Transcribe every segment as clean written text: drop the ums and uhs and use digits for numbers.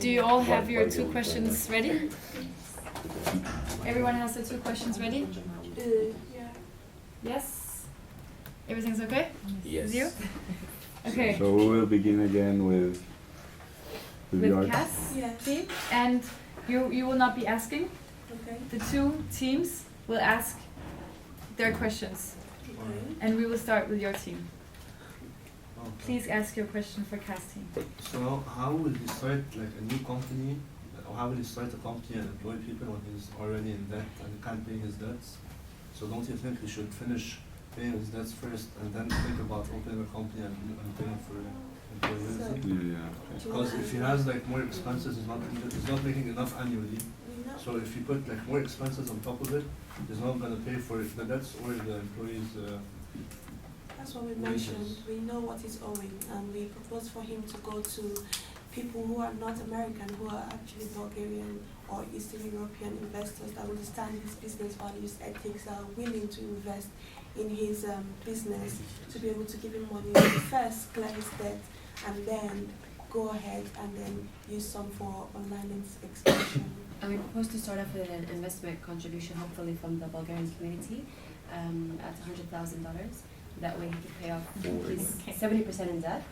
Do you all have your 2 questions ready? Everyone has their 2 questions ready? Yeah. Yes? Everything's okay? Yes. With you? Okay. So we will begin again with your Cass Yes. team. And you will not be asking. Okay. The 2 teams will ask their questions. Okay. And we will start with your team. Okay. Please ask your question for Cass team. So how will he start like a new company, or how will he start a company and employ people when he's already in debt and can't pay his debts? So don't you think he should finish paying his debts first and then think about opening a company and paying for employees? Yeah. Because if he has like more expenses, he's not making enough annually. So if you put like more expenses on top of it, he's not going to pay for the debts or the employees. That's what we mentioned. We know what he's owing, and we propose for him to go to people who are not American, who are actually Bulgarian or Eastern European investors that understand his business values, ethics, are willing to invest in his business to be able to give him money to first clear his debt and then go ahead and then use some for online expansion. And we propose to start off with an investment contribution, hopefully from the Bulgarian community, at $100,000. That way he can pay off his 70% in debt,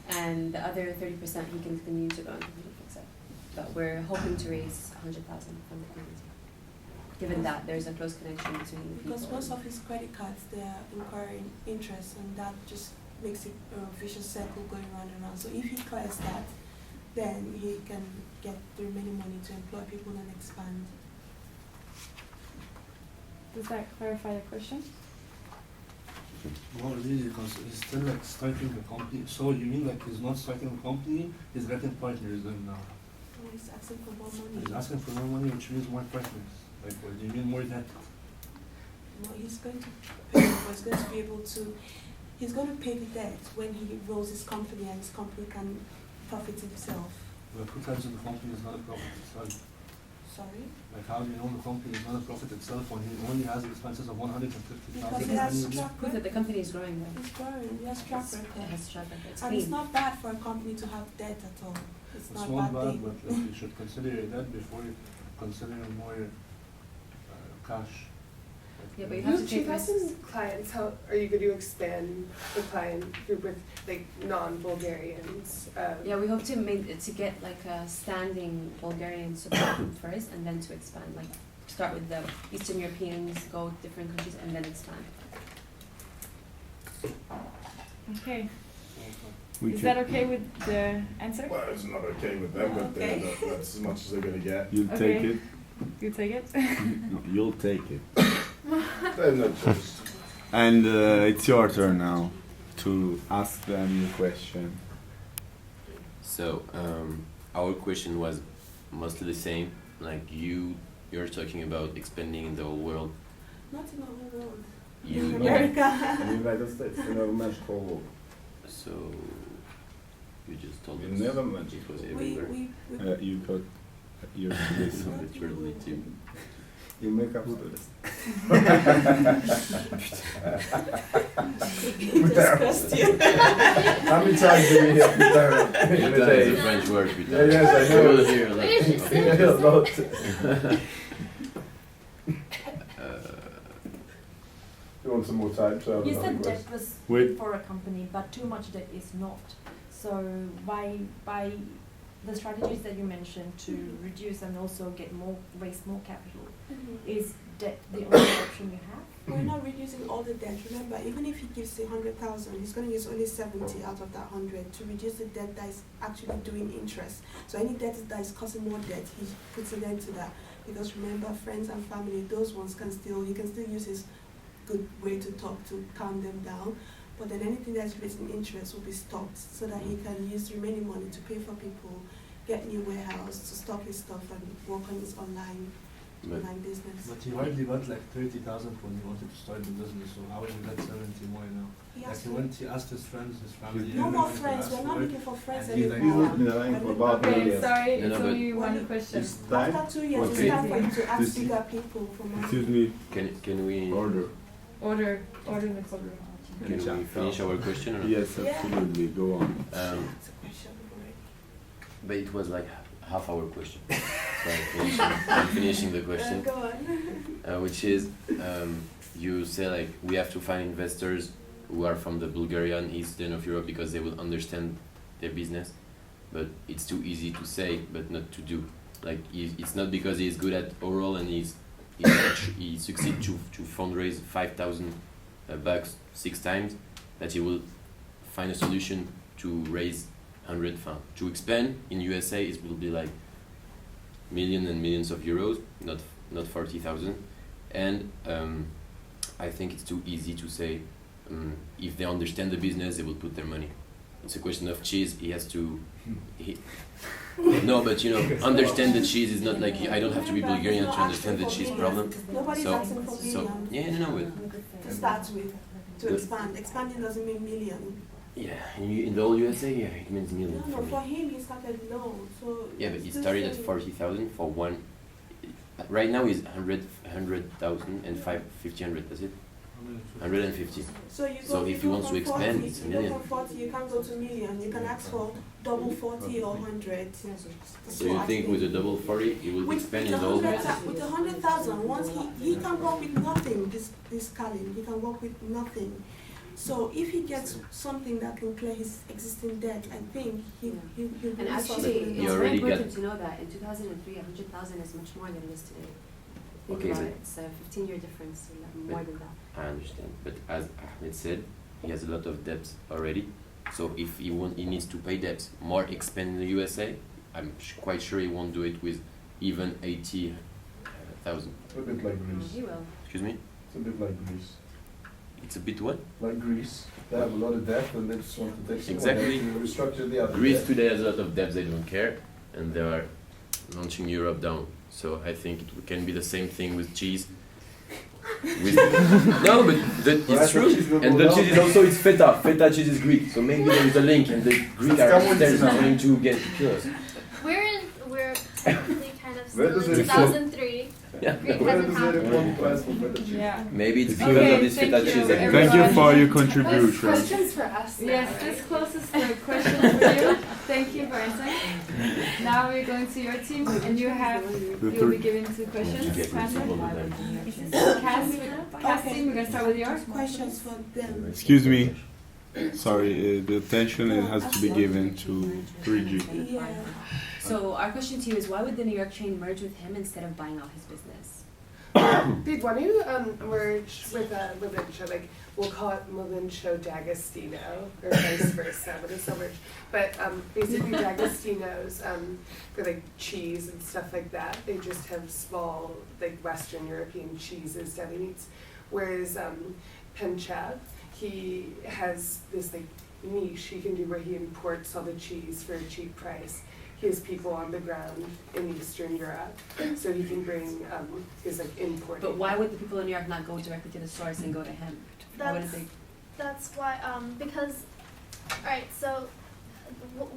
and the other 30% he can continue to go and continue to fix it. But we're hoping to raise $100,000 from the community, given that there's a close connection between the people. Because most of his credit cards, they're incurring interest, and that just makes it a vicious circle going round and round. So if he clears that, then he can get the remaining money to employ people and expand. Does that clarify your question? Well, really, because he's still like starting the company. So you mean like he's not starting a company, he's getting partners in now? Oh, he's asking for more money. He's asking for more money, which means more partners. Like, what do you mean more debt? No, he's going to pay, but he's going to be able to, he's going to pay the debt when he rolls his company and his company can profit himself. Like, who tells you the company is not a profit itself? Sorry? Like, how do you know the company is not a profit itself when he only has expenses of $150,000 Because he has annually? track Proof that the record. company is growing though. He's growing, he has track It record. has track record. It's And it's clean. not bad for a company to have debt at all. It's It's not not a bad bad, thing. but like, you should consider your debt before you consider more cash. Yeah, but you You have to have take 2,000 risks. clients. How are you going to expand the client group with like non-Bulgarians? Yeah, we hope to get like a standing Bulgarian support group first, and then to expand. Like start with the Eastern Europeans, go different countries, and then expand. Okay. We Is can- that okay with the answer? Well, it's not okay with them, but Okay. that's as much as they're going to get. You'll Okay. take it. You take it? No, you'll take it. They're not just. And it's your turn now to ask them your question. So our question was mostly the same. Like you're talking about expanding in the whole world. Not in the whole world. You In America. In the United States, you never mentioned whole. so you just told You us never mentioned it was We, everywhere. we You got your place. Literally too. You make up stories. discussed you. How many times do we hear Putera in a That is a day? French word. Yeah, yes, I know. You will hear a lot. We hear a lot. You want some more time? So I have You another said question. debt was Wait. good for a company, but too much debt is not. So by the strategies that you mentioned to reduce and also raise more capital, is debt the only option you have? We're not reducing all the debt. Remember, even if he gives 100,000, he's going to use only 70 out of that 100 to reduce the debt that is actually doing interest. So any debt that is causing more debt, he puts an end to that. Because remember, friends and family, those ones he can still use his good way to talk to calm them down. But then anything that's raising interest will be stopped so that he can use remaining money to pay for people, get new warehouse, to stock his stuff and work on his online business. But he hardly got like 30,000 when he wanted to start the business. So how will he get 70 more now? He Like has he asked his friends, his family. no more everyone to friends. ask We're not for it. looking for friends And he's like, anymore. In the line for about Okay, millions. sorry, No, it's no, only but- one question. It's time. After 2 years, it's Okay. time for you to ask This- bigger people for money. Excuse me. Can we Order. Order in the courtroom. can we finish our question or not? Yes, absolutely. Go on. That's a question already. But it was like half our question. So I'm finishing the question. Go on. Which is, you say like we have to find investors who are from the Bulgarian Eastern of Europe because they will understand their business, but it's too easy to say but not to do. Like it's not because he's good at oral and he succeed to fundraise 5,000 bucks 6 times that he will find a solution to raise 100 funds. To expand in USA it will be like millions and millions of euros, not 40,000. And I think it's too easy to say if they understand the business, they will put their money. It's a question of cheese. He has to. No, but you know, understand the cheese is not like I don't have to be Bulgarian to understand the cheese problem. Nobody's So, asking for million yeah, no, but to start with, to expand. Expanding doesn't mean million. yeah, in the whole USA, yeah, it means million. No, for me. for him he started low, so. Yeah, but he still started at saying- 40,000 for one. Right now is 100,000 and 1,500. That's it. 150. So you So go, if you he go wants to from expand, 40, it's a you million. go from 40, you can't go to million. You can ask for double 40 or 100. So you think with a double 40, he will expand in the whole US? With 100,000, once he can work with nothing. This Colin, he can work with nothing. So if he gets something that can clear his existing debt, I think he'll be And responsible actually, enough. He it's very already important to know that in 2003, 100,000 is much more than it is today. Think Okay, about but- it. It's a 15-year difference, more than that. I understand, but as Ahmed said, he has a lot of debts already. So if he needs to pay debts, more expand in the USA. I'm quite sure he won't do it with even 80,000. A bit like Greece. He will. Excuse me. It's a bit like Greece. It's a bit what? Like Greece. They have a lot of debt and they just want to take some Exactly. money to restructure the other Greece debt. today has a lot of debts. They don't care, and they are launching Europe down. So I think it can be the same thing with cheese. No, but it's true. And the cheese is also it's feta. Feta cheese is Greek. So maybe there is a link, and the Greek are upstairs going to get kill us. We're technically kind of Where still does in it fall? 2003. Yeah. Greek Where hasn't does the happened. one price for better cheese? Yeah. Maybe it's Okay, because of this thank feta you, cheese. Thank you for your contribution. Questions for us now. Yes, this closes the question for you. Thank you for answering. Now we're going to your team, and you'll be given 2 questions to answer. Cassie, we're gonna start with yours. Questions for them. Excuse me. Sorry, the attention has to be given to Luigi. Yeah. So our question to you is, why would the New York chain merge with him instead of buying out his business? They'd want to merge with Malincho, like we'll call it Malincho D'Agostino or vice versa, but it's a merge. But basically D'Agostino's for like cheese and stuff like that, they just have small like Western European cheeses, deli meats. Whereas Penchev, he has this like niche he can do where he imports all the cheese for a cheap price. He has people on the ground in Eastern Europe, so he can bring his like import. But why would the people in New York not go directly to the source and go to him? Why wouldn't they? That's why, because, alright, so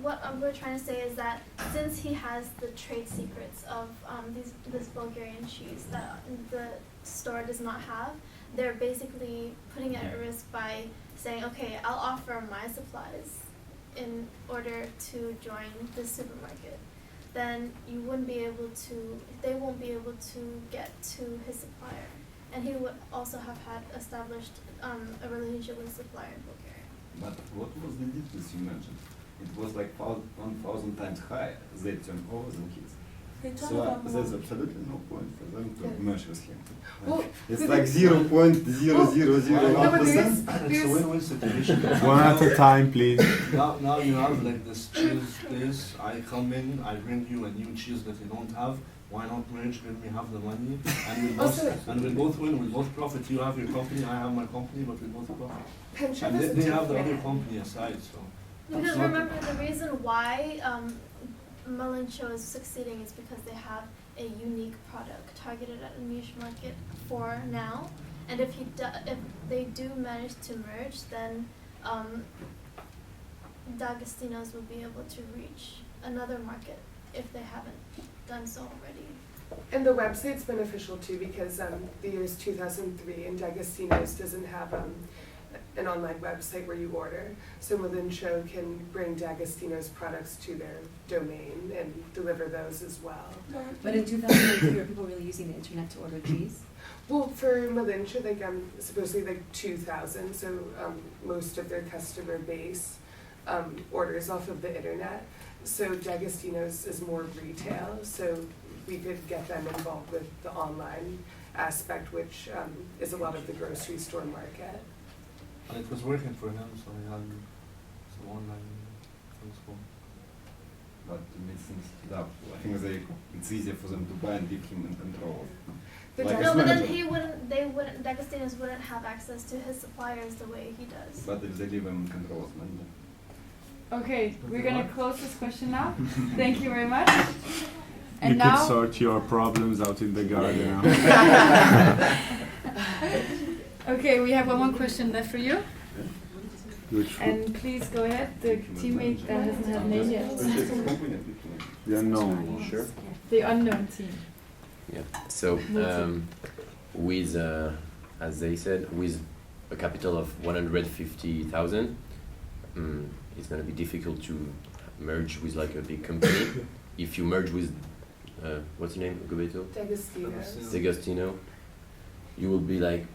what we're trying to say is that since he has the trade secrets of this Bulgarian cheese that the store does not have, they're basically putting it at risk by saying, okay, I'll offer my supplies in order to join the supermarket. Then you wouldn't be able to, they won't be able to get to his supplier. And he would also have had established a relationship with a supplier in Bulgaria. But what was the difference you mentioned? It was like 1,000 times higher, they turnover than his. So there's absolutely no point for them to merge with him. Well, It's like 0.0001%. It's a win-win situation. One at a time, please. Now you have like this cheese place. I come in, I bring you a new cheese that you don't have. Why not merge when we have the money and we'll both win, we'll both profit. You have your company, I have my company, but we both profit. Penchev And is they have the other different. company aside, so. Because That's not- remember, the reason why Malincho is succeeding is because they have a unique product targeted at a niche market for now. And if they do manage to merge, then D'Agostino's will be able to reach another market if they haven't done so already. And the website's beneficial too because the year's 2003 and D'Agostino's doesn't have an online website where you order. So Malincho can bring D'Agostino's products to their domain and deliver those as well. But in 2003, were people really using the internet to order cheese? Well, for Malincho, like supposedly like 2,000, so most of their customer base orders off of the internet. So D'Agostino's is more retail, so we could get them involved with the online aspect, which is a lot of the grocery store market. And it was working for him, so he had some online things going. But to make things up, I think it's easier for them to buy and leave him in control. The Like No, as but then manager. they wouldn't, D'Agostino's wouldn't have access to his suppliers the way he does. But if they leave him in control as manager. Okay, we're gonna close this question now. Thank you very much. And You now, could sort your problems out in the garden. okay, we have one more question left for you. Which And please go ahead, the teammate that hasn't had a name yet. the unknown. Sure. The unknown team. Yeah. So, with, as they said, with a capital of 150,000, it's going to be difficult to merge with like a big company. If you merge with, what's the name? Gobeto? D'Agostino. You will be like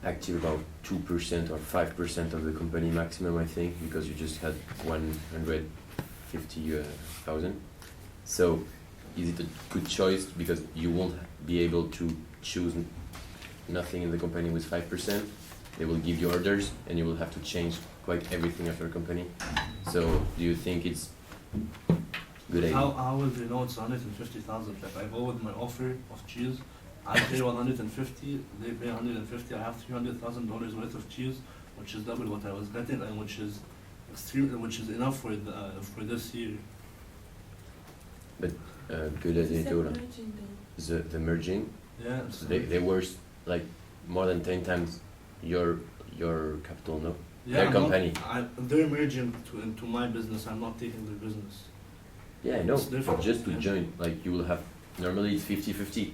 active about 2% or 5% of the company maximum, I think, because you just had 150,000. So, is it a good choice? Because you won't be able to choose nothing in the company with 5%. They will give you orders, and you will have to change quite everything of your company. So, do you think it's good idea? How will they know it's 150,000? Like I go with my offer of cheese, I pay 150, they pay 150. I have $300,000 worth of cheese, which is double what I was getting, and which is enough for this year. But good idea, the merging. Yeah. So they were like more than 10 times your capital, no? Yeah, Their company. They're merging into my business. I'm not taking their business. Yeah, I know. It's different, But just to yeah. join, like you will have, normally it's 50-50.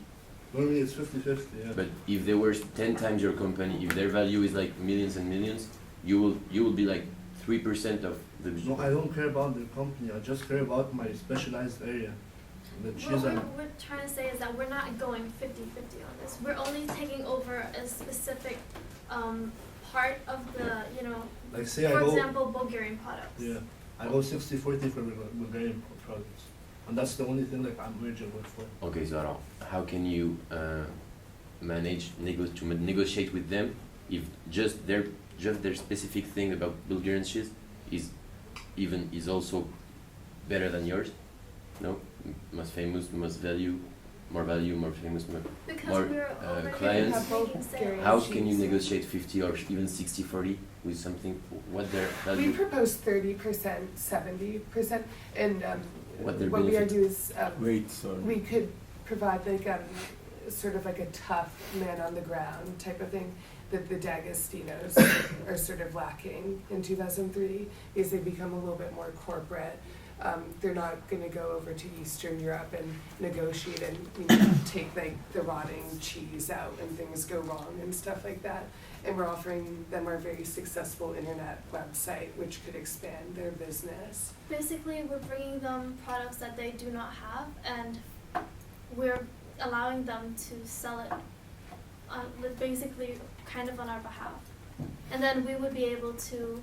Normally it's 50-50, yeah. But if they were 10 times your company, if their value is like millions and millions, you will be like 3% of the. No, I don't care about their company. I just care about my specialized area. The cheese What and we're trying to say is that we're not going 50-50 on this. We're only taking over a specific part of the, like say I for go. example, Bulgarian products. Yeah, I go 60-40 for Bulgarian products, and that's the only thing like I'm merging with for. Okay, so how can you manage to negotiate with them if just their specific thing about Bulgarian cheese is also better than yours? No, most famous, most value, more famous, Because more we're already clients. making sales. How can you negotiate 50 or even 60-40 with something? What their We value? propose 30%, 70%, and What their what we benefit? argue is Wait, sorry. we could provide like sort of like a tough man on the ground type of thing that the D'Agostinos are sort of lacking in 2003 because they become a little bit more corporate. They're not going to go over to Eastern Europe and negotiate and take like the rotting cheese out and things go wrong and stuff like that. And we're offering them our very successful internet website, which could expand their business. Basically, we're bringing them products that they do not have, and we're allowing them to sell it basically kind of on our behalf. And then we would be able to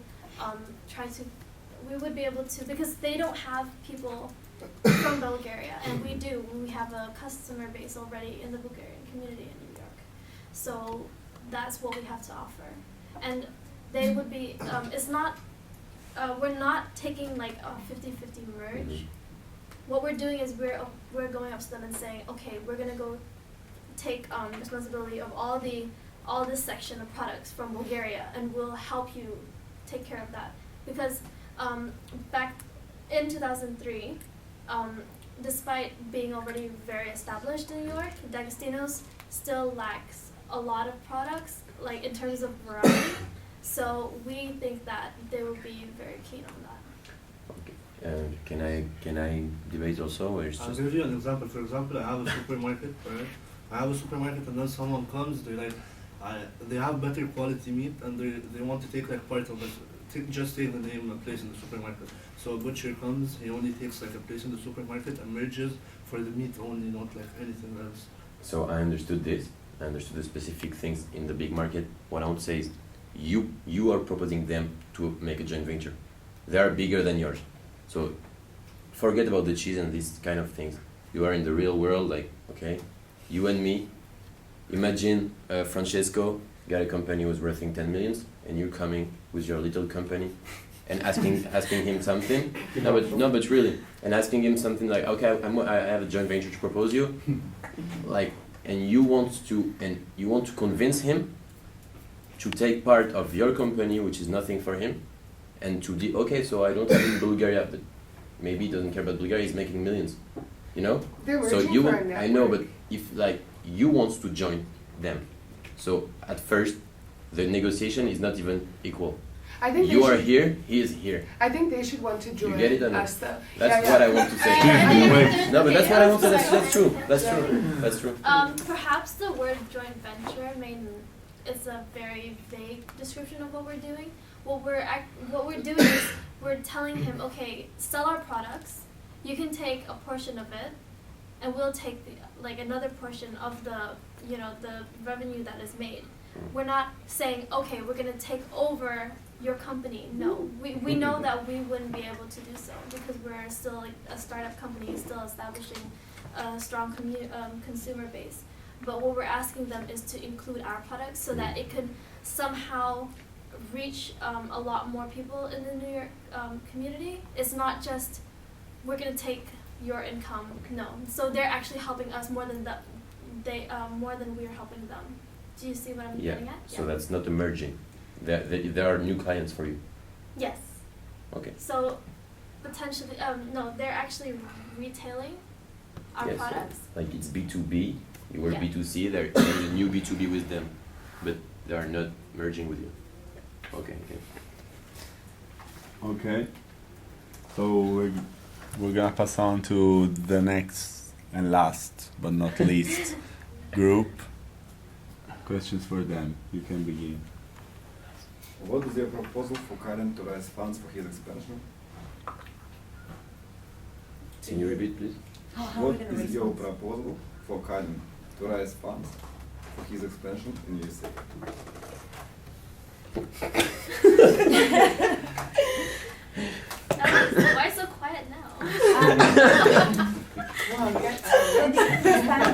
because they don't have people from Bulgaria, and we do. We have a customer base already in the Bulgarian community in New York. So that's what we have to offer. And they would be, we're not taking like a 50-50 merge. What we're doing is we're going up to them and saying, okay, we're gonna go take responsibility of all this section of products from Bulgaria, and we'll help you take care of that. Because back in 2003, despite being already very established in New York, D'Agostino's still lacks a lot of products, like in terms of variety. So we think that they will be very keen on that. Okay. Can I debate also, or it's I'll just give you an example. For example, I have a supermarket, right? I have a supermarket, and then someone comes, they're like, they have better quality meat, and they want to take like part of it. Just take the name and place in the supermarket. So a butcher comes, he only takes like a place in the supermarket and merges for the meat only, not like anything else. So I understood this. I understood the specific things in the big market. What I would say is, you are proposing them to make a joint venture. They are bigger than yours. So forget about the cheese and these kind of things. You are in the real world, like, okay, you and me. Imagine Francesco got a company who's worth 10 millions, and you're coming with your little company and asking him something. No, but really, and asking him something like, okay, I have a joint venture to propose you, like, and you want to convince him to take part of your company, which is nothing for him, and to okay, so I don't live in Bulgaria, but maybe he doesn't care about Bulgaria. He's making millions, you know. So you, I know, but if like you want to join them, so at first the negotiation is not even equal. I think you are here, he is here. I think they should want to join you get it, us though. That's what I want to say. No, but that's what I want to say. That's true. That's true. That's true. Perhaps the word joint venture is a very vague description of what we're doing. What we're doing is we're telling him, okay, sell our products. You can take a portion of it, and we'll take another portion of the revenue that is made. We're not saying, okay, we're gonna take over your company. No, we know that we wouldn't be able to do so because we're still a startup company, still establishing a strong consumer base. But what we're asking them is to include our products so that it could somehow reach a lot more people in the New York community. It's not just we're gonna take your income. No, so they're actually helping us more than more than we're helping them. Do you see what I'm getting at? So that's not a merging. There are new clients for you. Yes. Okay. So potentially, no, they're actually retailing our products. Like it's B2B, you were B2C, there's a new B2B with them, but they are not merging with you. Okay. Okay. So we're gonna pass on to the next and last but not least group. Questions for them. You can begin. What is your proposal for Karen to raise funds for his expansion? Can you repeat, please? What is your proposal for Karen to raise funds for his expansion in USA? Why so quiet now?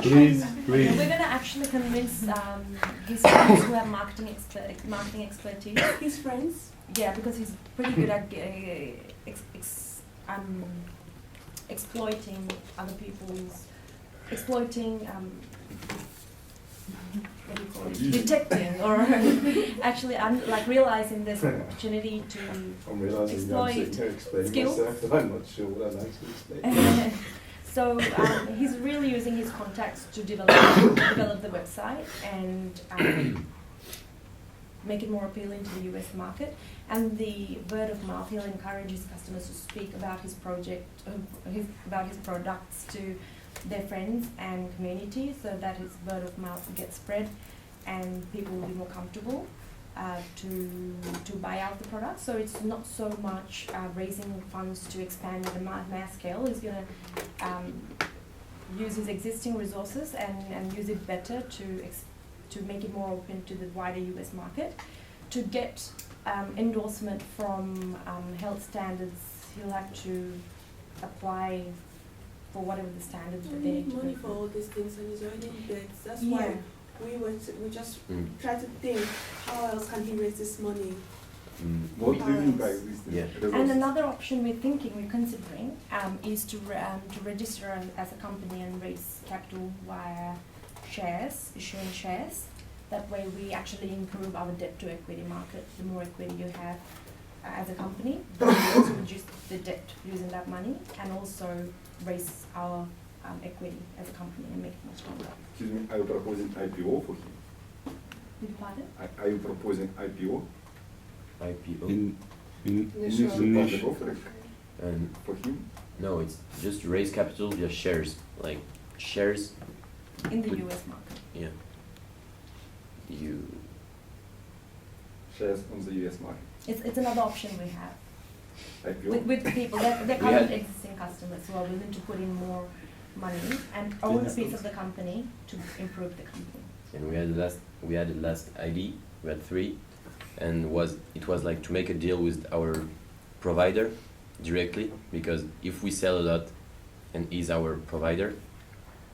Please. We're going to actually convince his friends who have marketing expertise. His friends? Yeah, because he's pretty good at exploiting other people's, what do you call it? Detecting, or actually realizing there's an opportunity to exploit skills. Myself, I'm not sure what I'm actually explaining. So he's really using his contacts to develop the website and make it more appealing to the US market. And the word of mouth, he'll encourage his customers to speak about his project, about his products to their friends and community, so that his word of mouth gets spread and people will be more comfortable to buy out the product. So it's not so much raising funds to expand at a mass scale. He's going to use his existing resources and use it better to make it more open to the wider US market. To get endorsement from health standards, he'll have to apply for whatever the standards that they need money for all these things, and he's already in debt. That's Yeah. why we just try to think how else can he raise this money. What do you mean by this? And another option we're considering is to register as a company and raise capital via shares, issuing shares. That way we actually improve our debt to equity market. The more equity you have as a company, the more you also reduce the debt using that money, and also raise our equity as a company and make it more stronger. Excuse me, are you proposing IPO for him? Beg your pardon? Are you proposing IPO? IPO. Initial public offering And for him? no, it's just to raise capital via shares, like shares. In the US market. Yeah. You shares on the US market. It's another option we have. IPO. With people, they're current existing customers who are willing to put in more money and own a piece of the company to improve the company. And we had the last ID. We had 3, and it was like to make a deal with our provider directly, because if we sell a lot and he's our provider,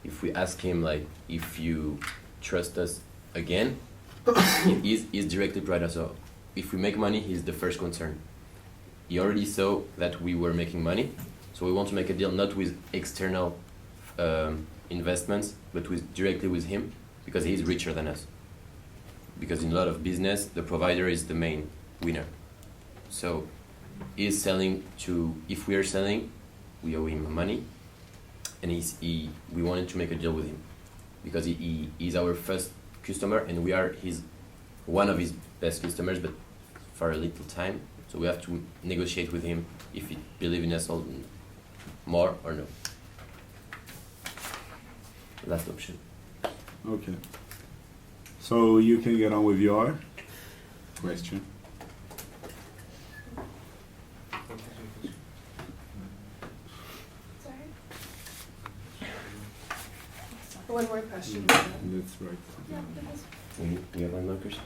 if we ask him like, if you trust us again, he's directly provider. So if we make money, he's the first concern. He already saw that we were making money, so we want to make a deal not with external investments, but directly with him, because he's richer than us. Because in a lot of business, the provider is the main winner. So he's selling if we are selling, we owe him money, and we wanted to make a deal with him, because he's our first customer, and we are one of his best customers, but for a little time. So we have to negotiate with him if he believes in us more or no. Last option. Okay. So you can get on with your question. Sorry. One more question. That's right. Yeah, because We have one more question?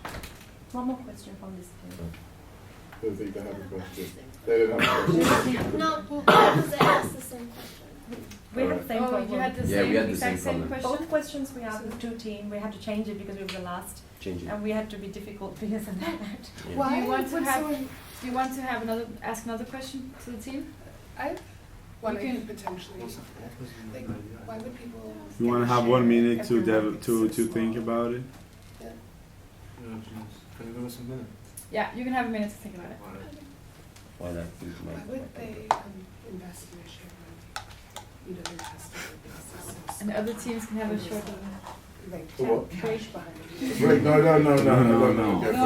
One more question from this team. I think they have a question. They didn't have a question. no, because they asked the same question. We had the same Oh, problem. you had the Yeah, we same, had the exact same same problem. question? Both questions we had with 2 teams, we had to change it because we were the last, Change it. and we had to be difficult because of that. Yeah. Why Do you want to would have- someone? Do you want to have ask another question to the team? I one You I can- could potentially. Like, why would people? You want to get a have share 1 minute if to their market's so think small? about it? Yeah. Yeah, geez. Can you give us a minute? Yeah, you can have a minute to think about it. Alright. Why not? Why would they invest in a share when you know their customer base is so small? And the other teams can have a short. Like For what? cash behind it. Break. No. No. Go for No,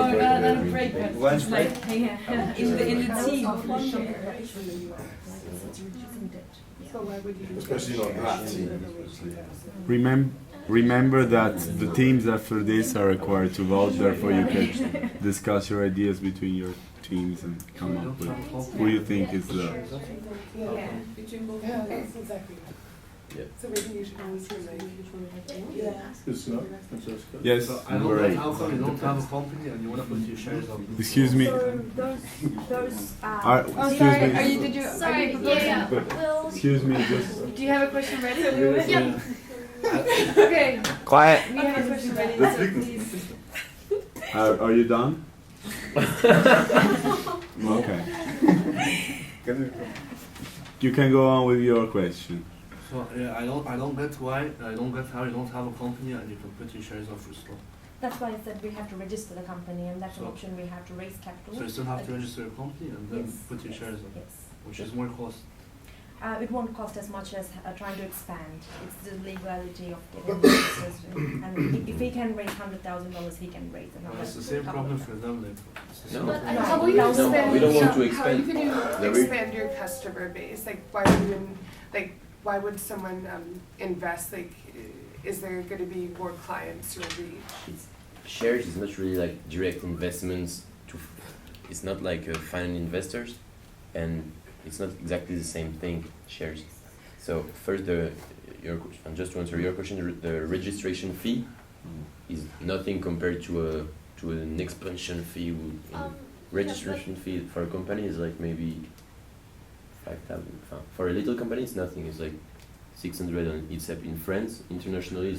break. not a break, but Lunch it's like yeah, in the team. It's reducing debt. So why would you? Especially not that team. Remember that the teams after this are required to vote, therefore you can discuss your ideas between your teams and come up with who you think is the... Yeah. Between both Yeah, of them. that's exactly. Yeah. So maybe you should always be like. Yeah. Good to know. That's good. Yes, So I don't number know 8. how come you don't have a company and you want to put your shares up. Excuse me. Those Are, Oh, excuse sorry. me. Are you? Did you? Are Sorry, you proposing? yeah. Will. Excuse me, just... Do you have a question ready? Yep. Okay. Quiet. We have a question ready. Let's So speak. please. Are you done? Okay. You can go on with your question. So yeah, I don't get how you don't have a company and you can put your shares up for stock. That's why I said we have to register the company, and that's an So- option we have to raise capital. So you still have to register your company and then Yes. put your shares up, Yes. which is more cost. It won't cost as much as trying to expand. It's the legality of getting investors. And if he can raise $100,000, he can raise another. It's the same problem for them. Like, it's the same No. But problem. How will you No, expand? we don't want to How expand. you can The re- expand your customer base? Like, why would you, why would someone invest? Like, is there going to be more clients or reach? Shares is not really like direct investments it's not like finding investors, and it's not exactly the same thing, shares. So first and just to answer your question, the registration fee is nothing compared to an expansion fee. Registration fee for a company is like maybe 5,000. For a little company it's nothing, it's like 600, and except in France, internationally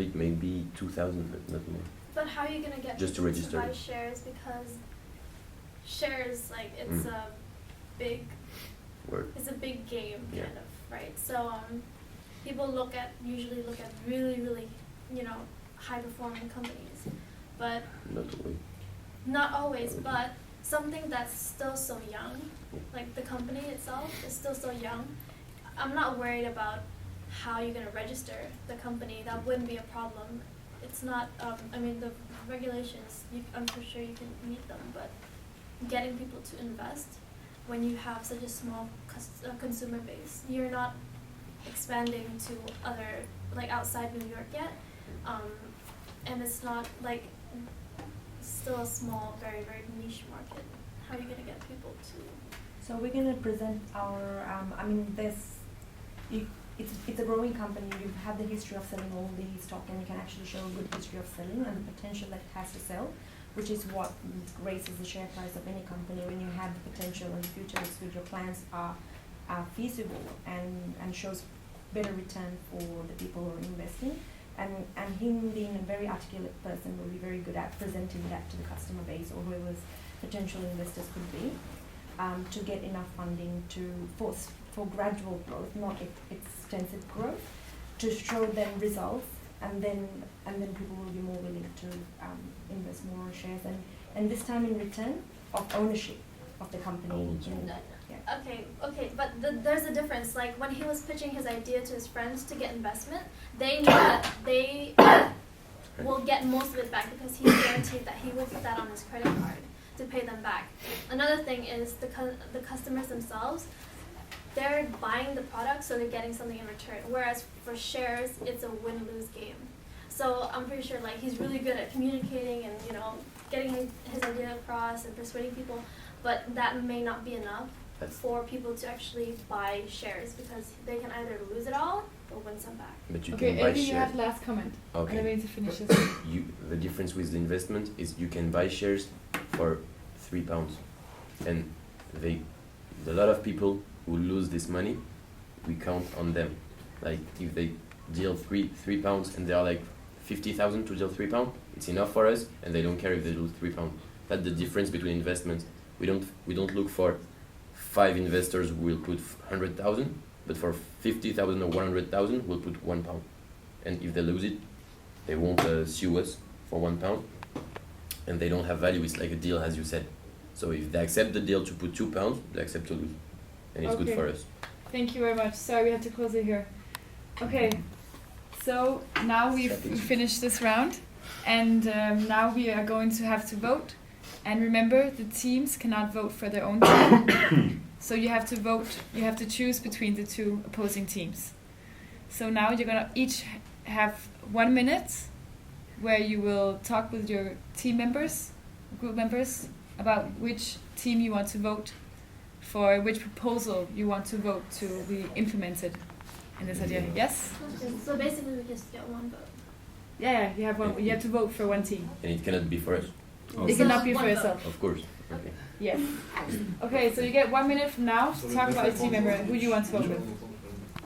it may be 2,000, but not more. But how are you gonna get Just to people register. buy shares? Because shares, like, it's a big, Word. it's a big game, Yeah. kind of, right? So people usually look at really, really, high performing companies, but Not always. not always. But something that's still so young, like the company itself is still so young. I'm not worried about how you're gonna register the company. That wouldn't be a problem. It's not. The regulations. I'm for sure you can meet them, but getting people to invest when you have such a small consumer base, you're not expanding to outside New York yet, and it's not like still a small, very, very niche market. How are you gonna get people to? So we're going to present our, it's a growing company. You've had the history of selling all the stock, and you can actually show a good history of selling and the potential that it has to sell, which is what raises the share price of any company. When you have the potential in the future, that your plans are feasible and shows better return for the people who are investing. And him being a very articulate person will be very good at presenting that to the customer base or whoever's potential investors could be, to get enough funding for gradual growth, not extensive growth, to show them results, and then people will be more willing to invest more on shares, and this time in return of ownership of the company. Okay, but there's a difference. Like when he was pitching his idea to his friends to get investment, they know that they will get most of it back because he's guaranteed that he will put that on his credit card to pay them back. Another thing is the customers themselves, they're buying the product, so they're getting something in return. Whereas for shares, it's a win-lose game. So I'm pretty sure like he's really good at communicating and getting his idea across and persuading people, but that may not be enough for people to actually buy shares because they can either lose it all or win some back. But you Okay, can buy Amy, you shares. have last comment. Okay. And I'm going to finish this. The difference with the investment is you can buy shares for £3, and a lot of people who lose this money, we count on them. Like if they deal £3 and they are like 50,000 to deal £3, it's enough for us, and they don't care if they lose £3. That's the difference between investments. We don't look for 5 investors who will put 100,000, but for 50,000 or 100,000, we'll put £1. And if they lose it, they won't sue us for £1, and they don't have value. It's like a deal, as you said. So if they accept the deal to put £2, they accept to lose, and it's good for us. Thank you very much. Sorry, we have to close it here. Okay, so now we've finished this round, and now we are going to have to vote. And remember, the teams cannot vote for their own team. So you have to vote, you have to choose between the two opposing teams. So now you're gonna each have 1 minute where you will talk with your team members, group members, about which team you want to vote for, which proposal you want to vote to be implemented in this idea. Yes? Okay, so basically we just get one vote. Yeah, you have one. You have to vote for one team. And it cannot be for us. It cannot be for yourself. Of course. Okay. Yes. Okay, so you get 1 minute from now to talk about your team member and who you want to vote with.